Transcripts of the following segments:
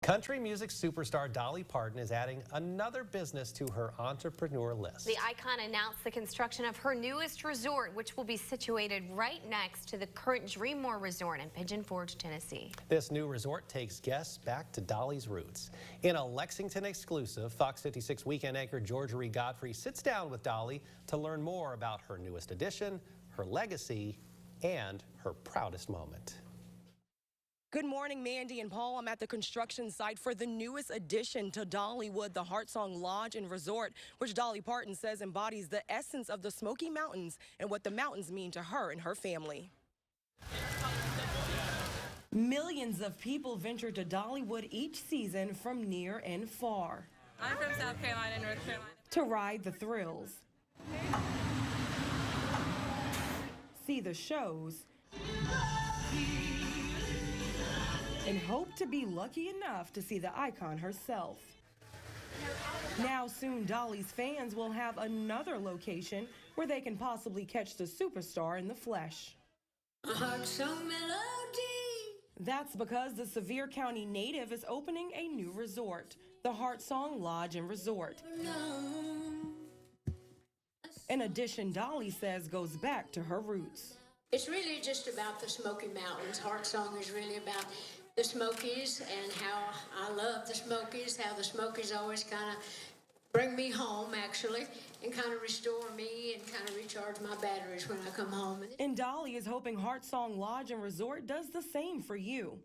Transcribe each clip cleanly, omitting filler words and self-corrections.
Country music superstar Dolly Parton is adding another business to her entrepreneur list. The icon announced the construction of her newest resort, which will be situated right next to the current Dreammore Resort in Pigeon Forge, Tennessee. This new resort takes guests back to Dolly's roots. In a Lexington exclusive, Fox 56 weekend anchor Georgia Godfrey sits down with Dolly to learn more about her newest addition, her legacy, and her proudest moment. Good morning, Mandy and Paul. I'm at the construction site for the newest addition to Dollywood, the Heartsong Lodge and Resort, which Dolly Parton says embodies the essence of the Smoky Mountains and what the mountains mean to her and her family. Millions of people venture to Dollywood each season from near and far. I'm from South Carolina and North Carolina. To ride the thrills, see the shows, and hope to be lucky enough to see the icon herself. Now soon, Dolly's fans will have another location where they can possibly catch the superstar in the flesh. A Heartsong melody. That's because the Sevier County native is opening a new resort, the Heartsong Lodge and Resort. An addition Dolly says goes back to her roots. It's really just about the Smoky Mountains. Heartsong is really about the Smokies and how I love the Smokies, how the Smokies always kind of bring me home, actually, and kind of restore me and kind of recharge my batteries when I come home. And Dolly is hoping Heartsong Lodge and Resort does the same for you.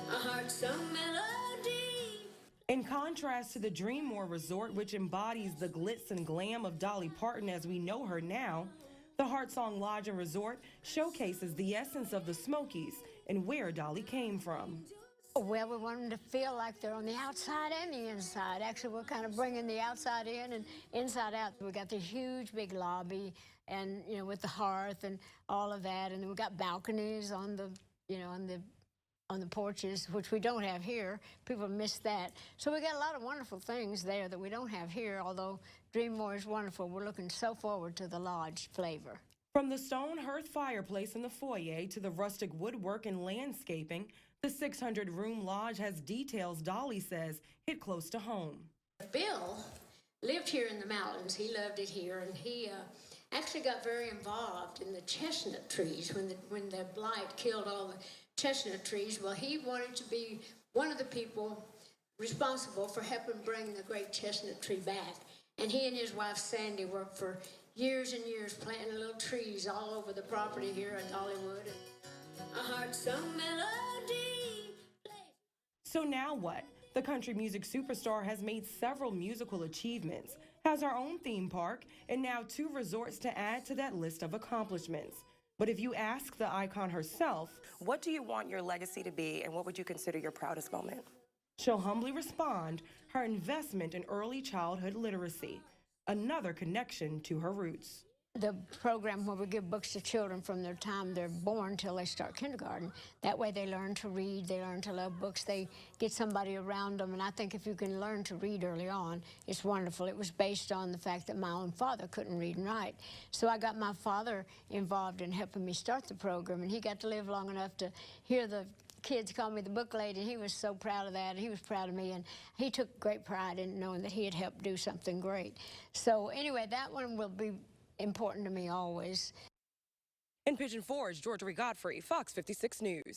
A Heartsong melody. In contrast to the Dreammore Resort, which embodies the glitz and glam of Dolly Parton as we know her now, the Heartsong Lodge and Resort showcases the essence of the Smokies and where Dolly came from. Well, we want them to feel like they're on the outside and the inside. Actually, we're kind of bringing the outside in and inside out. We got this huge big lobby and, with the hearth and all of that. And then we got balconies on the, on the porches, which we don't have here. People miss that. So we got a lot of wonderful things there that we don't have here, although Dreammore is wonderful. We're looking so forward to the lodge flavor. From the stone hearth fireplace in the foyer to the rustic woodwork and landscaping, the 600-room lodge has details Dolly says hit close to home. Bill lived here in the mountains. He loved it here, and he actually got very involved in the chestnut trees when the blight killed all the chestnut trees. Well, he wanted to be one of the people responsible for helping bring the great chestnut tree back. And he and his wife Sandy worked for years and years planting little trees all over the property here at Dollywood. A Heartsong melody. So now what? The country music superstar has made several musical achievements, has her own theme park, and now 2 resorts to add to that list of accomplishments. But if you ask the icon herself, what do you want your legacy to be and what would you consider your proudest moment? She'll humbly respond, her investment in early childhood literacy, another connection to her roots. The program where we give books to children from their time they're born till they start kindergarten. That way they learn to read, they learn to love books, they get somebody around them. And I think if you can learn to read early on, it's wonderful. It was based on the fact that my own father couldn't read and write. So I got my father involved in helping me start the program, and he got to live long enough to hear the kids call me the book lady, and he was so proud of that, and he was proud of me, and he took great pride in knowing that he had helped do something great. So anyway, that one will be important to me always. In Pigeon Forge, Georgia Godfrey, Fox 56 News.